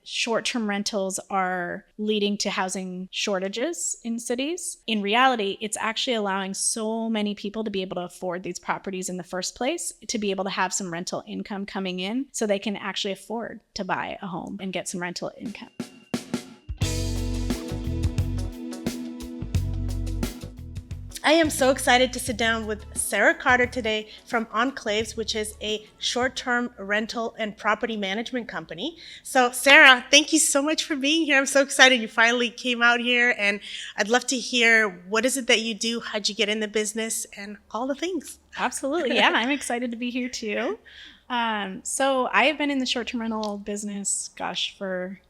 short-term rentals are leading to housing shortages in cities. In reality, it's actually allowing so many people to be able to afford these properties in the first place, to be able to have some rental income coming in so they can actually afford to buy a home and get some rental income. I am so excited to sit down with Sarah Carter today from Enclaves, which is a short-term rental and property management company. So Sarah, thank you so much for being here. I'm so excited you finally came out here, and I'd love to hear what is it that you do, how'd you get in the business, and all the things. Absolutely. Yeah, I'm excited to be here too. So I have been in the short-term rental business, for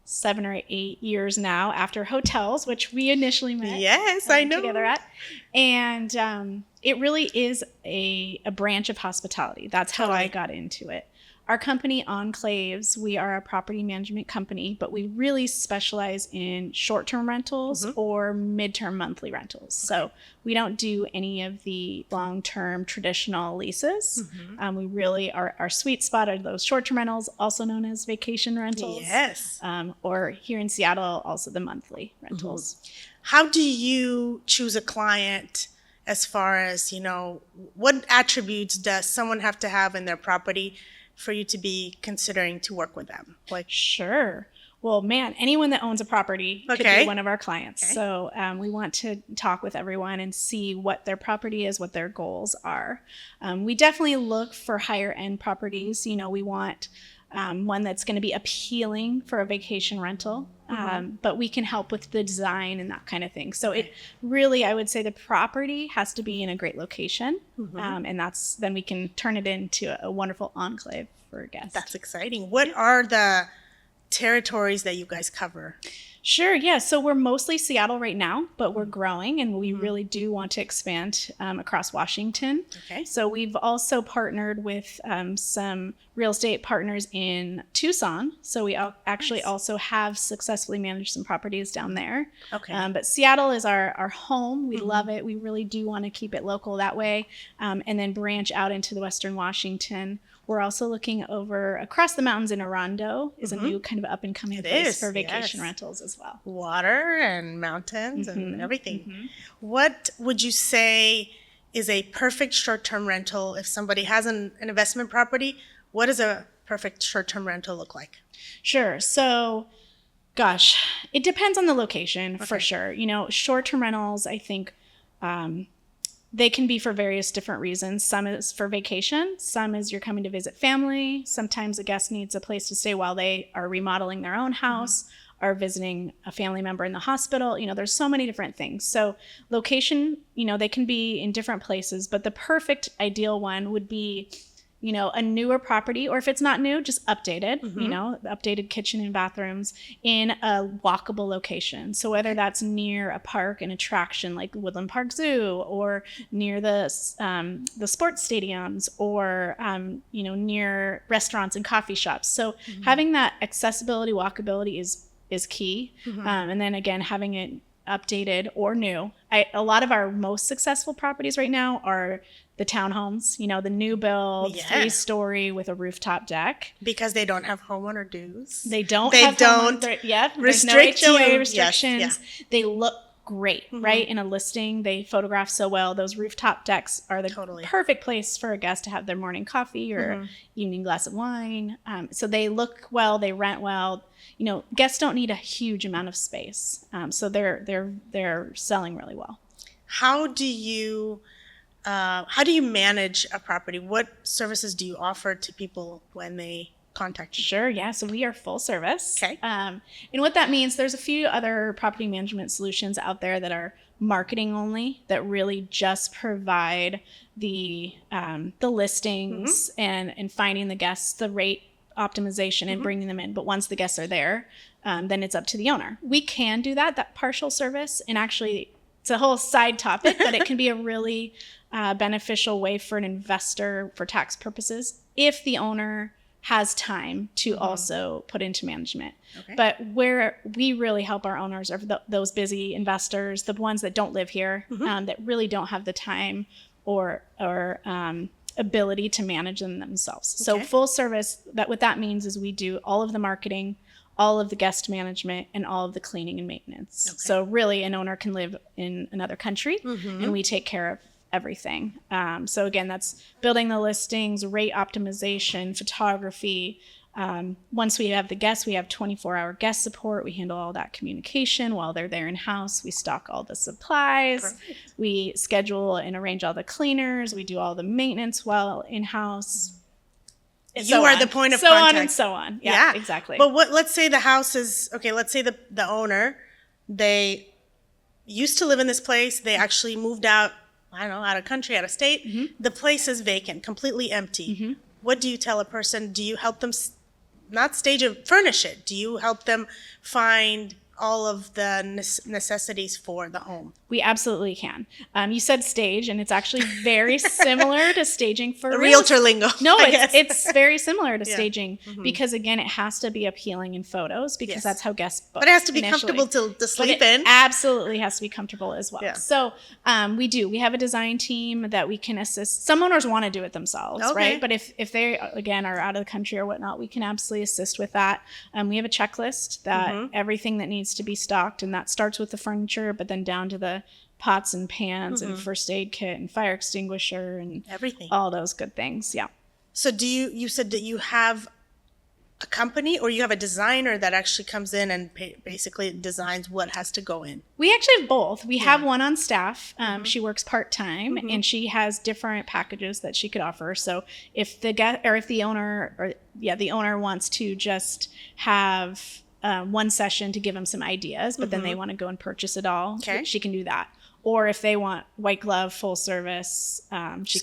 7 or 8 years now, after hotels, which we initially met. Yes, I know. Together at. And it really is a branch of hospitality. That's how I got into it. Our company, Enclaves, we are a property management company, but we really specialize in short-term rentals or mid-term monthly rentals. So we don't do any of the long-term traditional leases. We really, our sweet spot are those short-term rentals, also known as vacation rentals. Yes. Or here in Seattle, also the monthly rentals. How do you choose a client as far as, what attributes does someone have to have in their property for you to be considering to work with them? Sure. Well, man, anyone that owns a property could be one of our clients. Okay. So we want to talk with everyone and see what their property is, what their goals are. We definitely look for higher end properties. We want one that's going to be appealing for a vacation rental, but we can help with the design and that kind of thing. So it really, I would say the property has to be in a great location, and then we can turn it into a wonderful enclave for a guest. That's exciting. What are the territories that you guys cover? Sure. Yeah. So we're mostly Seattle right now, but we're growing, and we really do want to expand across Washington. Okay. So we've also partnered with some real estate partners in Tucson. So we actually also have successfully managed some properties down there. Okay. But Seattle is our home. We love it. We really do want to keep it local that way, and then branch out into the Western Washington. We're also looking over across the mountains in Orondo is a new kind of up and coming place for vacation rentals as well. Water and mountains and everything. What would you say is a perfect short-term rental if somebody has an investment property? What does a perfect short-term rental look like? Sure. So, it depends on the location for sure. Short-term rentals, I think, they can be for various different reasons. Some is for vacation. Some is you're coming to visit family. Sometimes a guest needs a place to stay while they are remodeling their own house or visiting a family member in the hospital. There's so many different things. So location, they can be in different places, but the perfect ideal one would be, a newer property, or if it's not new, just updated, updated kitchen and bathrooms in a walkable location. So whether that's near a park, an attraction like Woodland Park Zoo, or near the sports stadiums, or, near restaurants and coffee shops. So having that accessibility, walkability is key. And then again, having it updated or new. A lot of our most successful properties right now are the townhomes, the new build, 3-story with a rooftop deck. Because they don't have homeowner dues. They don't there's no HOA restrictions. Yes. They look great, right? In a listing, they photograph so well. Those rooftop decks are the perfect place for a guest to have their morning coffee or evening glass of wine. So they look well, they rent well. Guests don't need a huge amount of space. So they're selling really well. How do you manage a property? What services do you offer to people when they contact you? Sure, yeah. So we are full service. Okay. And what that means, there's a few other property management solutions out there that are marketing only, that really just provide the listings and finding the guests, the rate optimization and bringing them in. But once the guests are there, then it's up to the owner. We can do that partial service, and actually it's a whole side topic, but it can be a really beneficial way for an investor for tax purposes if the owner has time to also put into management. Okay. But where we really help our owners are those busy investors, the ones that don't live here, that really don't have the time or ability to manage them themselves. Okay. So full service, what that means is we do all of the marketing, all of the guest management, and all of the cleaning and maintenance. Okay. So really, an owner can live in another country, and we take care of everything. So again, that's building the listings, rate optimization, photography. Once we have the guests, we have 24-hour guest support. We handle all that communication while they're there in-house. We stock all the supplies. Perfect. We schedule and arrange all the cleaners. We do all the maintenance while in-house. And You so are on. the point of so contact. on and so on. Yeah, exactly. But let's say the house is, okay, let's say the owner, they used to live in this place. They actually moved out, I don't know, out of country, out of state. The place is vacant, completely empty. What do you tell a person? Do you help them not stage it, furnish it? Do you help them find all of the necessities for the home? We absolutely can. You said stage, and it's actually very similar to staging for Realtor lingo. No, I guess. it's very similar to Yeah. staging because, again, it has to be appealing in photos because Yes. that's how guests book. But it has to be initially. comfortable to sleep But it in. absolutely has to be comfortable as well. Yeah. So we have a design team that we can assist. Some owners want to do it themselves, Okay. right? But if they, again, are out of the country or whatnot, we can absolutely assist with that. We have a checklist that everything that needs to be stocked, and that starts with the furniture, but then down to the pots and pans and first aid kit and fire extinguisher and Everything. all those good things. Yeah. So you said that you have a company, or you have a designer that actually comes in and basically designs what has to go in? We actually have both. We have one on staff. She works part-time and she has different packages that she could offer. So if the owner wants to just have one session to give them some ideas, but then they want to go and purchase it all, Okay. she can do that. Or if they want white glove, full service,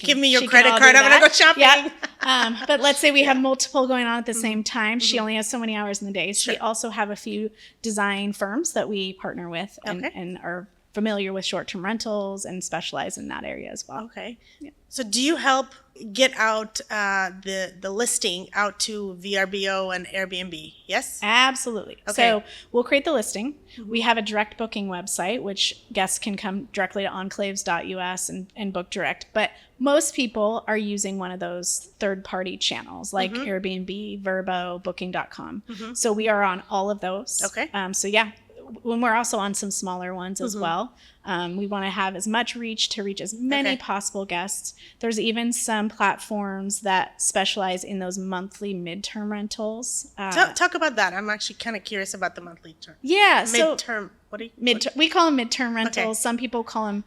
Give me your she can credit all card. do I'm gonna that. go shopping. Yeah. But let's say we have multiple going on at the same time. She only has so many hours in the day. So we also have a few design firms that we partner with and are familiar with short-term rentals and specialize in that area as well. Okay. So do you help get out the listing out to VRBO and Airbnb? Yes? Absolutely. Okay. So we'll create the listing. We have a direct booking website, which guests can come directly to enclaves.us and book direct. But most people are using one of those third-party channels like Airbnb, Vrbo, Booking.com. So we are on all of those. Okay. So yeah, when we're also on some smaller ones as well. We want to have as much reach to reach as many possible guests. There's even some platforms that specialize in those monthly midterm rentals. Talk about that. I'm actually kind of curious about the monthly term. Yeah, so Midterm. What do you? we call them midterm rentals. Okay. Some people call them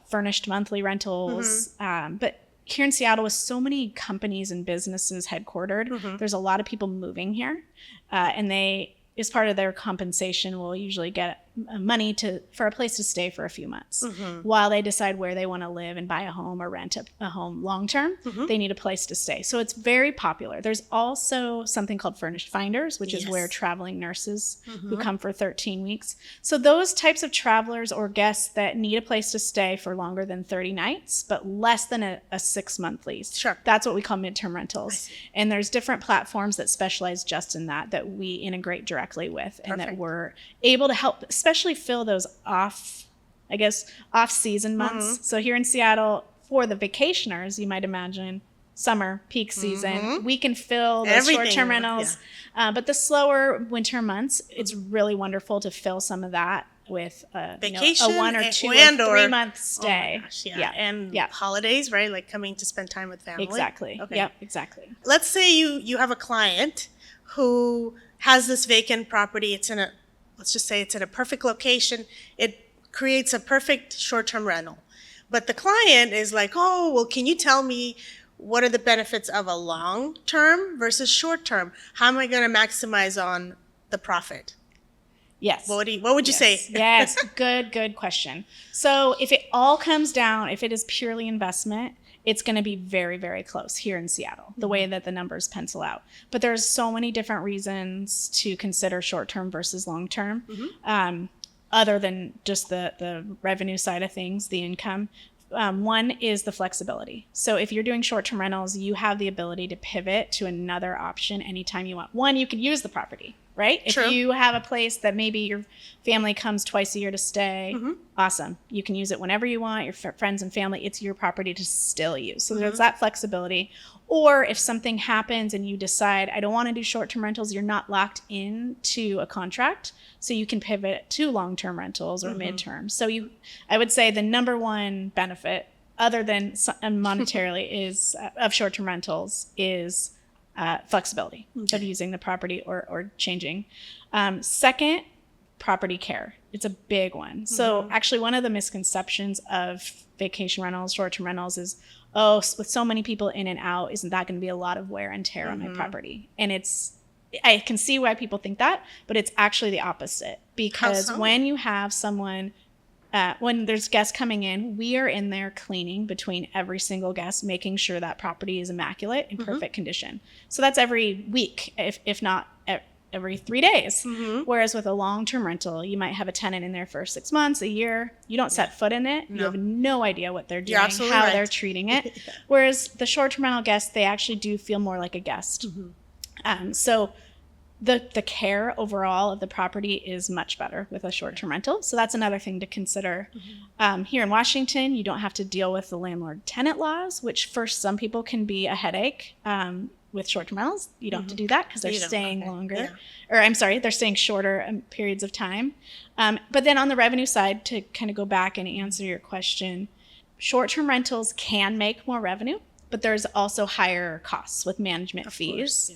furnished monthly rentals. But here in Seattle, with so many companies and businesses headquartered, there's a lot of people moving here, and they, as part of their compensation, will usually get money for a place to stay for a few months while they decide where they want to live and buy a home or rent a home long term. They need a place to stay. So it's very popular. There's also something called Furnished Finders, which is where traveling nurses who come for 13 weeks. So those types of travelers or guests that need a place to stay for longer than 30 nights, but less than a 6-month lease. Sure. That's what we call midterm rentals. And there's different platforms that specialize just in that we integrate directly with and that we're able to help, especially fill those off-season months. So here in Seattle, for the vacationers, you might imagine, summer, peak season, we can fill those short-term rentals. But the slower winter months, it's really wonderful to fill some of that with Vacation, a 1 or 2 or 3 month stay. Oh my gosh, and holidays, right? Like coming to spend time with family. Exactly. Okay. Yep, exactly. Let's say you have a client who has this vacant property. Let's just say it's in a perfect location. It creates a perfect short-term rental. But the client is like, oh, well, can you tell me what are the benefits of a long-term versus short-term? How am I going to maximize on the profit? Yes. What would you say? Yes. Good question. So if it all comes down, if it is purely investment, it's going to be very, very close here in Seattle, the way that the numbers pencil out. But there's so many different reasons to consider short-term versus long-term, other than just the revenue side of things, the income. One is the flexibility. So if you're doing short-term rentals, you have the ability to pivot to another option anytime you want. One, you could use the property, right? True. If you have a place that maybe your family comes twice a year to stay, awesome. You can use it whenever you want, your friends and family, it's your property to still use. So there's that flexibility. Or if something happens and you decide, I don't want to do short-term rentals, you're not locked into a contract. So you can pivot to long-term rentals or midterm. So I would say the number one benefit, other than monetarily, is of short-term rentals is flexibility of using the property or changing. Second, property care. It's a big one. So actually one of the misconceptions of vacation rentals, short-term rentals is, with so many people in and out, isn't that going to be a lot of wear and tear on my property? And I can see why people think that, but it's actually the opposite. Because when you have someone, when there's guests coming in, we are in there cleaning between every single guest, making sure that property is immaculate in perfect condition. So that's every week, if not every 3 days. Whereas with a long-term rental, you might have a tenant in there for 6 months, a year. You don't set foot in it. You have no idea what they're doing, how they're treating it. Whereas the short-term rental guests, they actually do feel more like a guest. So the care overall of the property is much better with a short-term rental. So that's another thing to consider. Here in Washington, you don't have to deal with the landlord-tenant laws, which for some people can be a headache. With short-term rentals, you don't have to do that because they're staying longer. Or I'm sorry, they're staying shorter periods of time. But then on the revenue side, to kind of go back and answer your question, short-term rentals can make more revenue, but there's also higher costs with management fees.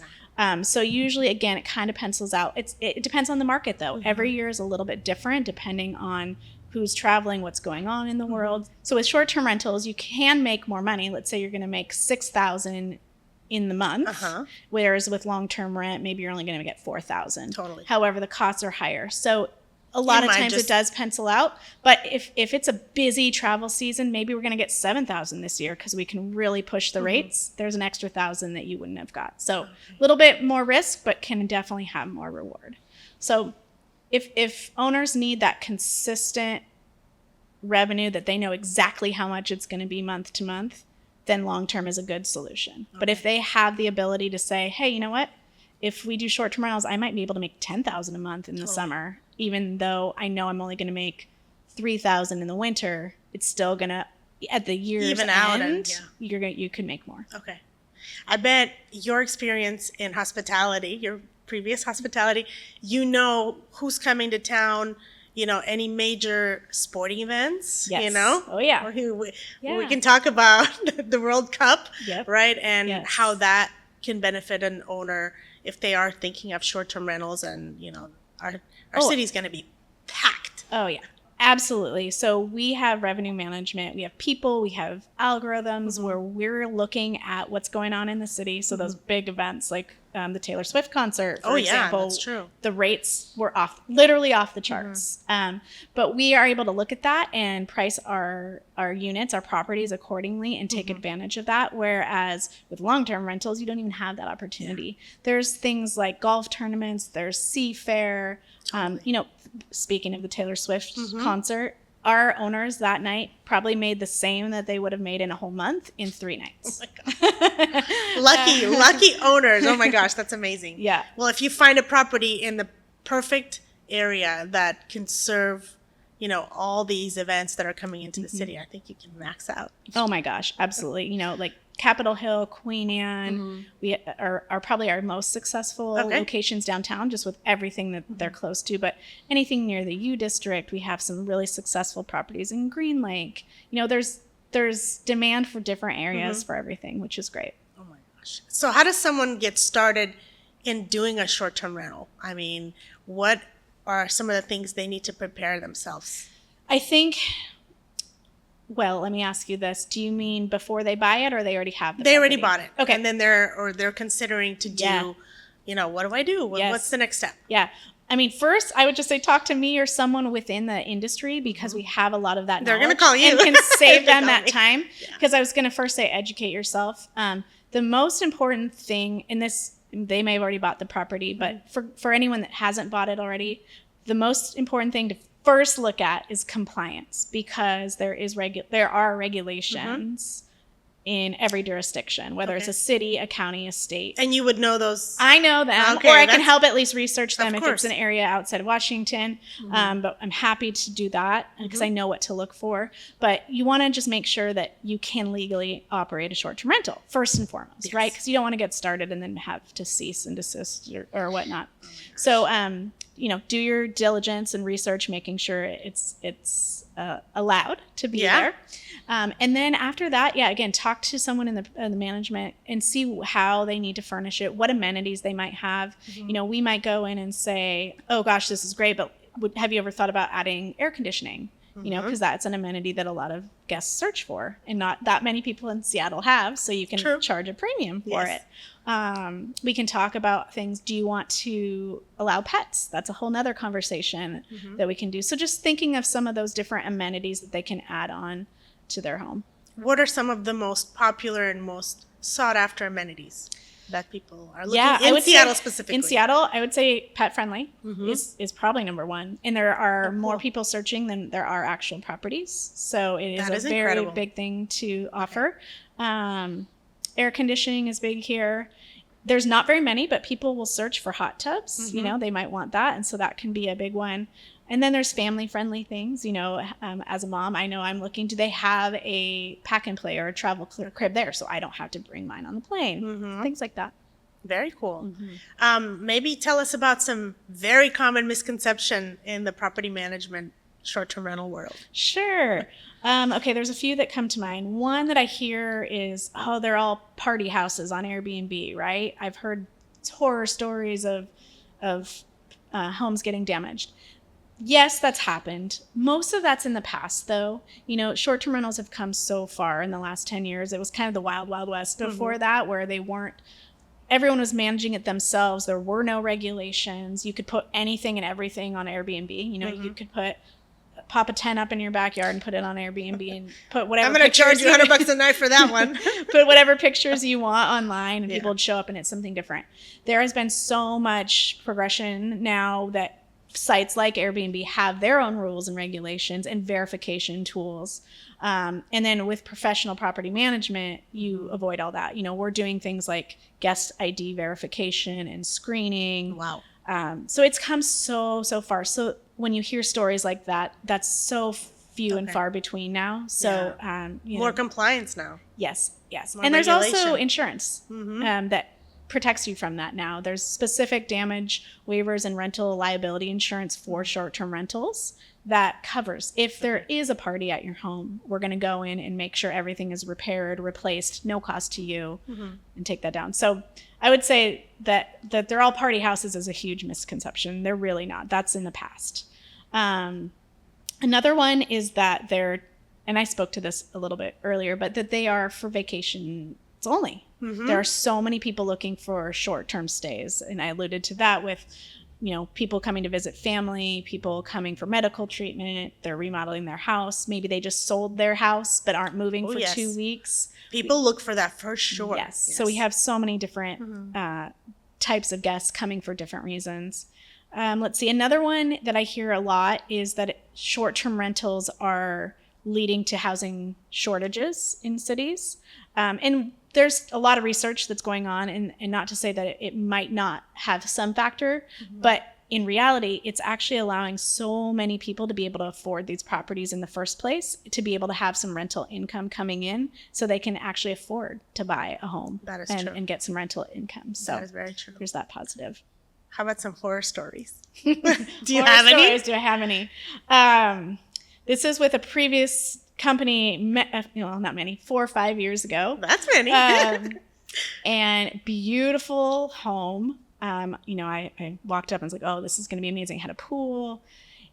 So usually, again, it kind of pencils out. It depends on the market, though. Every year is a little bit different depending on who's traveling, what's going on in the world. So with short-term rentals, you can make more money. Let's say you're going to make $6,000 in the month, whereas with long-term rent, maybe you're only going to get $4,000. Totally. However, the costs are higher. So a lot of times it does pencil out. But if it's a busy travel season, maybe we're going to get $7,000 this year because we can really push the rates. There's an extra $1,000 that you wouldn't have got. So a little bit more risk, but can definitely have more reward. So if owners need that consistent revenue that they know exactly how much it's going to be month to month, then long-term is a good solution. But if they have the ability to say, hey, you know what? If we do short-term rentals, I might be able to make $10,000 a month in the summer, even though I know I'm only going to make $3,000 in the winter. It's still going to, at the year's end, you could make more. Okay. I bet your experience in hospitality, your previous hospitality, you know who's coming to town, any major sporting events, Oh, yeah. We can talk about the World Cup, right? And how that can benefit an owner if they are thinking of short-term rentals and, our city's going to be packed. Oh, yeah. Absolutely. So we have revenue management. We have people. We have algorithms where we're looking at what's going on in the city. So those big events like the Taylor Swift concert, for example, that's true. The rates were literally off the charts. But we are able to look at that and price our units, our properties accordingly and take advantage of that. Whereas with long-term rentals, you don't even have that opportunity. There's things like golf tournaments. There's Seafair. Speaking of the Taylor Swift concert, our owners that night probably made the same that they would have made in a whole month in 3 nights. Oh my God. Lucky owners. Oh my gosh, that's amazing. Yeah. Well, if you find a property in the perfect area that can serve, all these events that are coming into the city, I think you can max out. Oh my gosh, absolutely. Like Capitol Hill, Queen Anne, we are probably our most successful locations downtown, just with everything that they're close to. But anything near the U District, we have some really successful properties in Green Lake. There's demand for different areas for everything, which is great. Oh my gosh. So how does someone get started in doing a short-term rental? I mean, what are some of the things they need to prepare themselves? I think... Well, let me ask you this. Do you mean before they buy it or they already have the property? They already bought it. Okay. And then they're considering to do, what do I do? What's the next step? Yeah. I mean, first, I would just say talk to me or someone within the industry because we have a lot of that knowledge. They're going to call you. And can save them that time. Because I was going to first say educate yourself. The most important thing in this, they may have already bought the property, but for anyone that hasn't bought it already, the most important thing to first look at is compliance because there are regulations in every jurisdiction, whether it's a city, a county, a state. And you would know those? I know them, Okay, or I can help at least research them if it's an course. area outside of Washington. But I'm happy to do that because I know what to look for. But you want to just make sure that you can legally operate a short-term rental, first and foremost, right? Because you don't want to get started and then have to cease and desist or whatnot. So, do your diligence and research, making sure it's allowed to be there. And then after that, again, talk to someone in the management and see how they need to furnish it, what amenities they might have. We might go in and say, oh gosh, this is great, but have you ever thought about adding air conditioning? Because that's an amenity that a lot of guests search for and not that many people in Seattle have, so you can charge a premium for it. We can talk about things. Do you want to allow pets? That's a whole nother conversation that we can do. So just thinking of some of those different amenities that they can add on to their home. What are some of the most popular and most sought after amenities that people are looking in Seattle specifically? In Seattle, I would say pet friendly is probably number one. And there are more people searching than there are actual properties. So it is a very big thing to offer. Air conditioning is big here. There's not very many, but people will search for hot tubs. They might want that. And so that can be a big one. And then there's family-friendly things. As a mom, I know I'm looking, do they have a pack and play or a travel crib there so I don't have to bring mine on the plane? Things like that. Very cool. Maybe tell us about some very common misconception in the property management short-term rental world. Sure. Okay, there's a few that come to mind. One that I hear is, they're all party houses on Airbnb, right? I've heard horror stories of homes getting damaged. Yes, that's happened. Most of that's in the past, though. Short-term rentals have come so far in the last 10 years. It was kind of the wild, wild west before that, where everyone was managing it themselves. There were no regulations. You could put anything and everything on Airbnb. You could pop a tent up in your backyard and put it on Airbnb and put whatever. I'm going to charge you $100 a night for that one. Put whatever pictures you want online, and people would show up, and it's something different. There has been so much progression now that sites like Airbnb have their own rules and regulations and verification tools. And then with professional property management, you avoid all that. We're doing things like guest ID verification and screening. Wow. So it's come so far. So when you hear stories like that, that's so few and far between now. So more compliance now. Yes. More and there's regulation. Also insurance that protects you from that now. There's specific damage waivers and rental liability insurance for short-term rentals that covers. If there is a party at your home, we're going to go in and make sure everything is repaired, replaced, no cost to you, and take that down. So I would say that they're all party houses is a huge misconception. They're really not. That's in the past. Another one is that and I spoke to this a little bit earlier, but that they are for vacations only. There are so many people looking for short-term stays. And I alluded to that with, people coming to visit family, people coming for medical treatment, they're remodeling their house. Maybe they just sold their house but aren't moving for 2 weeks. People look for that for sure. Yes. So we have so many different types of guests coming for different reasons. Let's see. Another one that I hear a lot is that short-term rentals are leading to housing shortages in cities. And there's a lot of research that's going on, and not to say that it might not have some factor, but in reality, it's actually allowing so many people to be able to afford these properties in the first place, to be able to have some rental income coming in so they can actually afford to buy a home and get some rental income. So that is very true. There's that positive. How about some horror stories? Do you have any? Do I have any? This is with a previous company, not many, 4 or 5 years ago. That's many. And beautiful home. I walked up and was like, oh, this is going to be amazing. Had a pool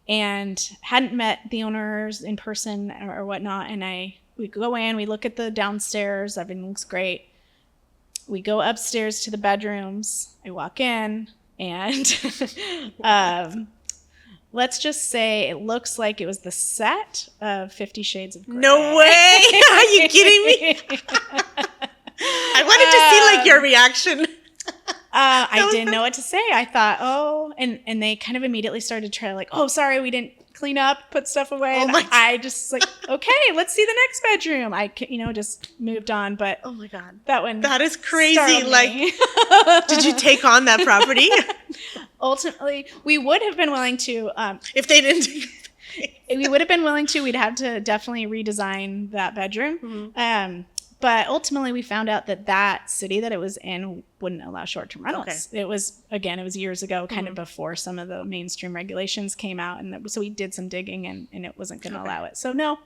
and hadn't met the owners in person or whatnot. And we go in, we look at the downstairs. Everything looks great. We go upstairs to the bedrooms. I walk in and let's just say it looks like it was the set of 50 Shades of Grey. No way! Are you kidding me? I wanted to see your reaction. I didn't know what to say. I thought, and they kind of immediately started to try to like, oh, sorry, we didn't clean up, put stuff away. Oh And my I just like, okay, let's see the next bedroom. I, just moved on, but Oh my God. that is crazy. startled Like, me. did you take on that property? Ultimately, we would have been willing to. If they didn't. We would have been willing to. We'd have to definitely redesign that bedroom. But ultimately, we found out that city that it was in wouldn't allow short-term rentals. Okay. It was years ago, kind of before some of the mainstream regulations came out. And so we did some digging and it wasn't going to allow it. So no.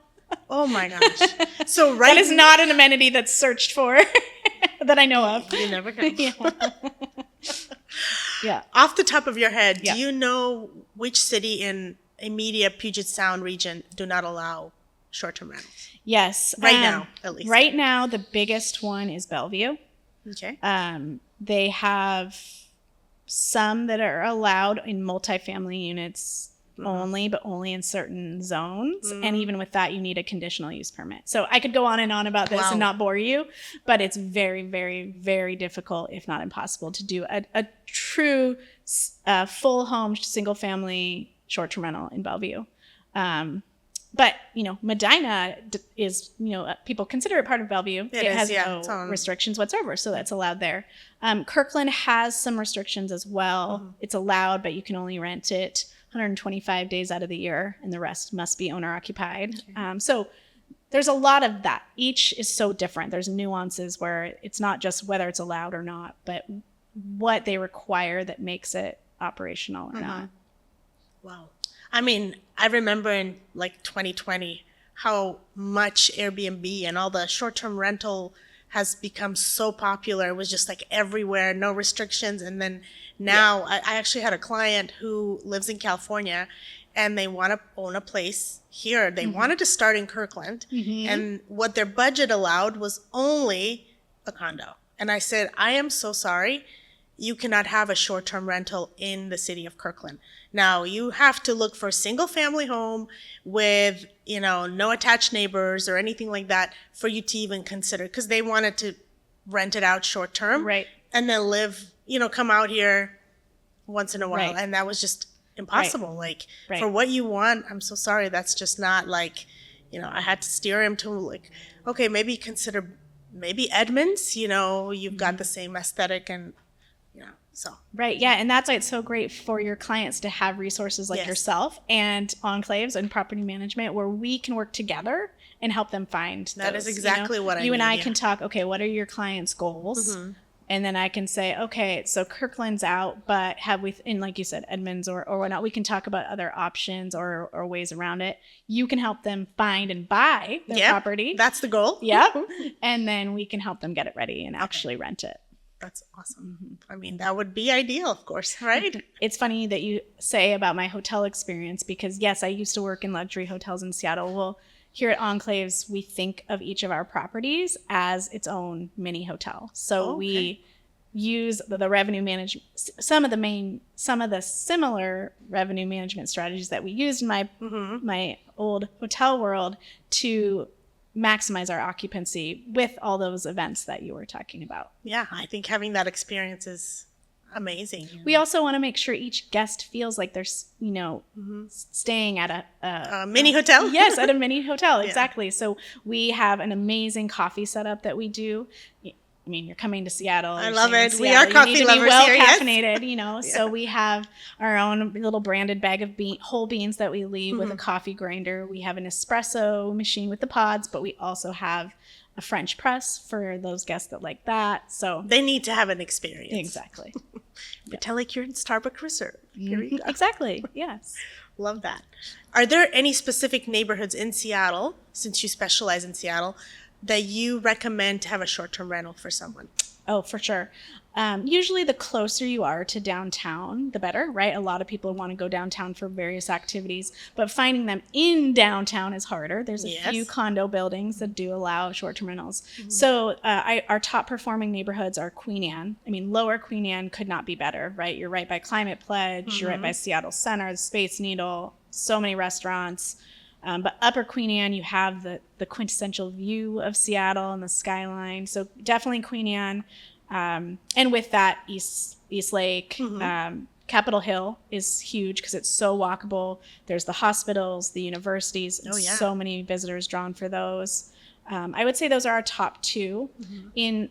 Oh my gosh. So that is not an amenity that's searched for that I know of. You never know. Yeah. Off the top of your head, do you know which city in immediate Puget Sound region do not allow short-term rentals? Yes. Right now, at least. Right now, the biggest one is Bellevue. Okay. They have some that are allowed in multifamily units only, but only in certain zones. And even with that, you need a conditional use permit. So I could go on and on about this and not bore you, but it's very, very, very difficult, if not impossible, to do a true full home, single family short-term rental in Bellevue. But, Medina is, people consider it part of Bellevue. It has no restrictions whatsoever, so that's allowed there. Kirkland has some restrictions as well. It's allowed, but you can only rent it 125 days out of the year, and the rest must be owner-occupied. So there's a lot of that. Each is so different. There's nuances where it's not just whether it's allowed or not, but what they require that makes it operational or not. Wow. I mean, I remember in like 2020 how much Airbnb and all the short-term rental has become so popular. It was just like everywhere, no restrictions. And then now I actually had a client who lives in California and they want to own a place here. They wanted to start in Kirkland. And what their budget allowed was only a condo. And I said, I am so sorry. You cannot have a short-term rental in the city of Kirkland. Now, you have to look for a single-family home with, no attached neighbors or anything like that for you to even consider, because they wanted to rent it out short-term. Right. And then live, come out here once in a while. Right. And that was just impossible. Like, for what you want, I'm so sorry. That's just not like, I had to steer him to like, okay, maybe consider maybe Edmonds, you've got the same aesthetic and, so. Right. Yeah. And that's why it's so great for your clients to have resources like yourself and Enclaves and property management where we can work together and help them find that those, is exactly what I You mean, and I can talk, okay, what are your clients' goals? And then I can say, okay, so Kirkland's out, but have we, and like you said, Edmonds or whatnot, we can talk about other options or ways around it. You can help them find and buy their property. That's the goal. Yep. And then we can help them get it ready and actually rent it. That's awesome. I mean, that would be ideal, of course, right? It's funny that you say about my hotel experience because, yes, I used to work in luxury hotels in Seattle. Well, here at Enclaves, we think of each of our properties as its own mini hotel. So we use the revenue management, some of the similar revenue management strategies that we used in my old hotel world to maximize our occupancy with all those events that you were talking about. Yeah, I think having that experience is amazing. We also want to make sure each guest feels like they're, staying at a mini hotel? Yes, at a mini hotel, exactly. So we have an amazing coffee setup that we do. I mean, you're coming to Seattle. I love it. We are coffee you need to lovers be well here, caffeinated, So we have our own little branded bag of whole beans that we leave with a coffee grinder. We have an espresso machine with the pods, but we also have a French press for those guests that like that. So they need to have an experience. Exactly. Pretend like you're in Starbucks Reserve. Here you go. Exactly. Yes. Love that. Are there any specific neighborhoods in Seattle, since you specialize in Seattle, that you recommend to have a short-term rental for someone? Oh, for sure. Usually the closer you are to downtown, the better, right? A lot of people want to go downtown for various activities, but finding them in downtown is harder. There's a few condo buildings that do allow short-term rentals. So our top performing neighborhoods are Queen Anne. I mean, Lower Queen Anne could not be better, right? You're right by Climate Pledge. You're right by Seattle Center, the Space Needle, so many restaurants. But Upper Queen Anne, you have the quintessential view of Seattle and the skyline. So definitely Queen Anne. And with that, East Lake, Capitol Hill is huge because it's so walkable. There's the hospitals, the universities, and so many visitors drawn for those. I would say those are our top two. In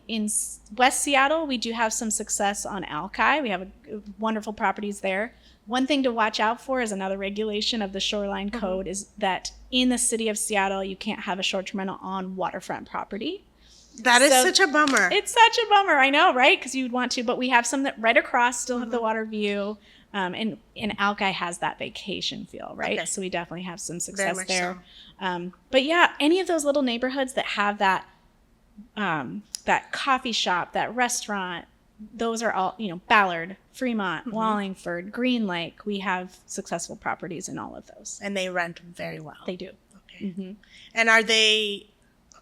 West Seattle, we do have some success on Alki. We have wonderful properties there. One thing to watch out for is another regulation of the Shoreline Code is that in the city of Seattle, you can't have a short-term rental on waterfront property. That is such a bummer. It's such a bummer, I know, right? Because you'd want to, but we have some that right across still have the water view, and Alki has that vacation feel, right? Okay. So we definitely have some success there. So. But yeah, any of those little neighborhoods that have that that coffee shop, that restaurant, those are all, Ballard, Fremont, Wallingford, Green Lake. We have successful properties in all of those, and they rent very well. They do. Okay. And are they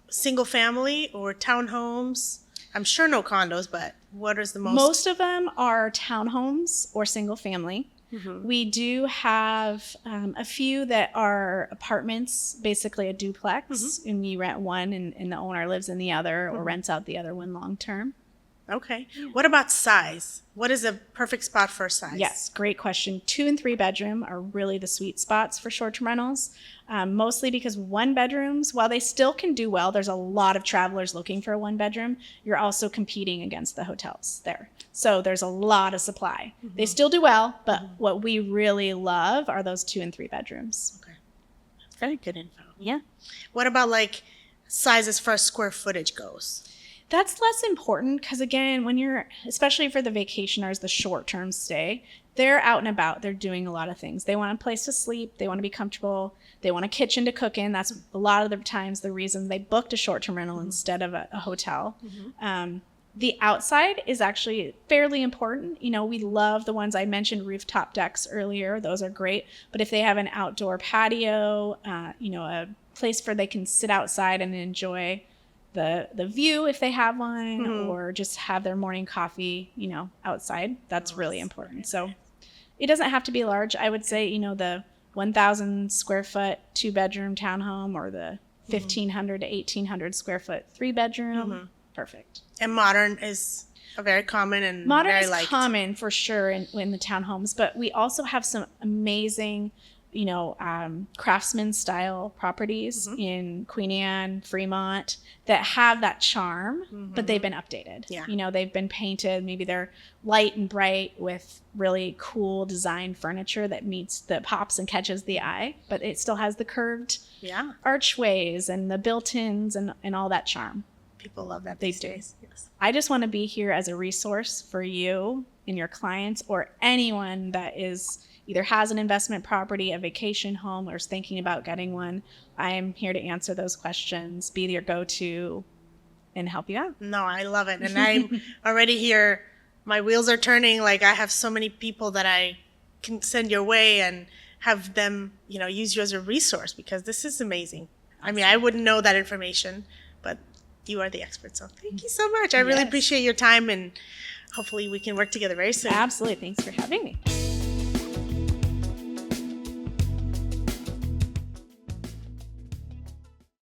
single family or townhomes? I'm sure no condos, but what is the most? Most of them are townhomes or single family. We do have a few that are apartments, basically a duplex, and we rent one and the owner lives in the other or rents out the other one long term. Okay. What about size? What is a perfect spot for size? Yes, great question. 2 and 3 bedroom are really the sweet spots for short-term rentals, mostly because 1 bedrooms, while they still can do well, there's a lot of travelers looking for a 1 bedroom. You're also competing against the hotels there. So there's a lot of supply. They still do well, but what we really love are those 2 and 3 bedrooms. Okay. Very good info. Yeah. What about like size as far as square footage goes? That's less important because, again, when you're, especially for the vacationers, the short-term stay, they're out and about. They're doing a lot of things. They want a place to sleep. They want to be comfortable. They want a kitchen to cook in. That's a lot of the times the reason they booked a short-term rental instead of a hotel. The outside is actually fairly important. We love the ones I mentioned, rooftop decks earlier. Those are great. But if they have an outdoor patio, a place where they can sit outside and enjoy the view if they have one, or just have their morning coffee, outside. That's really important. So it doesn't have to be large. I would say, the 1,000 square foot 2-bedroom townhome or the 1,500 to 1,800 square foot 3-bedroom. Perfect. And modern is a very common and modern very is liked. Common for sure in the townhomes, but we also have some amazing craftsman style properties in Queen Anne, Fremont that have that charm, but they've been updated. Yeah. They've been painted. Maybe they're light and bright with really cool design furniture that pops and catches the eye, but it still has the curved archways and the built-ins and all that charm. People love that these days. Yes. I just want to be here as a resource for you and your clients or anyone that either has an investment property, a vacation home, or is thinking about getting one. I am here to answer those questions, be your go-to, and help you out. No, I love it. And I'm already here. My wheels are turning. Like, I have so many people that I can send your way and have them, use you as a resource because this is amazing. I mean, I wouldn't know that information, but you are the expert. So thank you so much. I really appreciate your time, and hopefully we can work together very soon. Absolutely. Thanks for having me.